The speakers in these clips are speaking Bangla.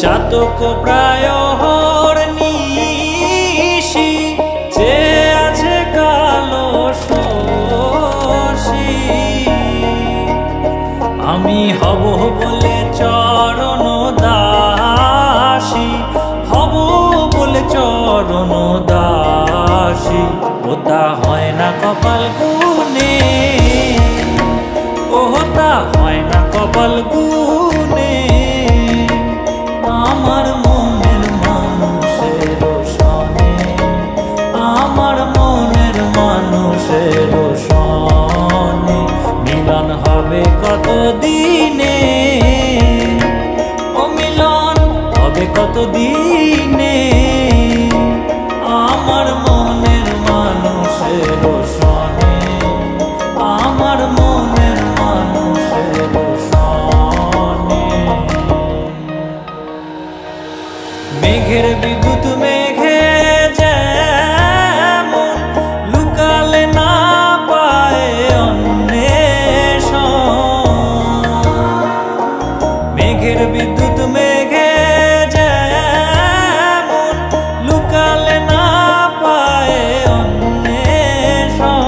চাতক প্রায় নিশি যে আছে কালো শশী আমি হব বলে চরণ দাসী হব বলে চরণ দাসী ওটা হয় না কপাল গুনে ওটা হয় না কপাল গুনে আমার মনের মানুষের সনে আমার মনের মানুষের সনে মিলন হবে কত দিনে ও মিলন হবে কত দিনে আমার মনের মানুষের সনে আমার মনের মানুষের সনে মেঘের বিদ্যুৎ মেঘে যেমন লুকালে না পায় অন্বেষণ মেঘের বিদ্যুৎ মেঘে যেমন লুকালে না পায় অন্বেষণ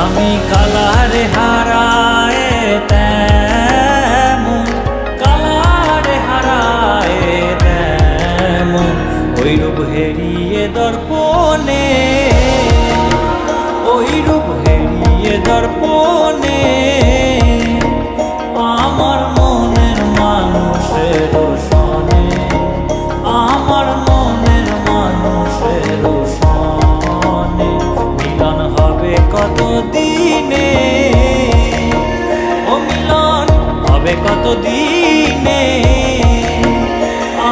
আমি কালারে হারায় তেমন কালারে হারায় তেমন ওই রূপ হেরিয়ে দর্পণে ওই রূপ হেরিয়ে দর্পণে আমার মনের মানুষের সনে আমার মনের মানুষের সনে মিলন হবে কত দিনে ও মিলন হবে কত দিনে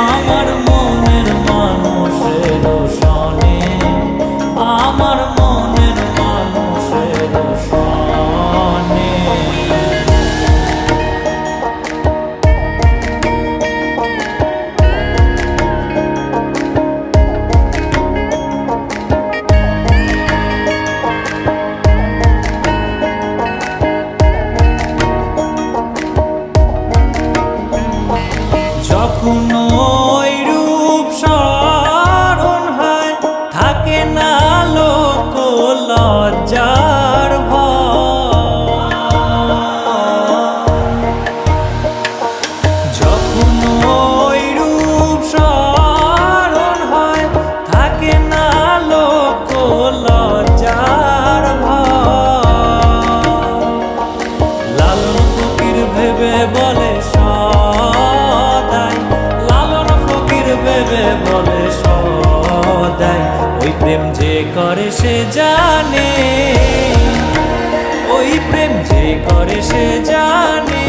আমার মনের মানুষের সনে আমার মনের মানুষের সনে যখন ওই রূপ স্মরণ হয় থাকে না লোক লজ্জার ভয় যখন ওই রূপ স্মরণ হয় থাকে না লোক লজ্জার ভয় লালন ফকির ভেবে বলে ভেবে বলে সদাই ওই প্রেম যে করে সে জানে ওই প্রেম যে করে সে জানে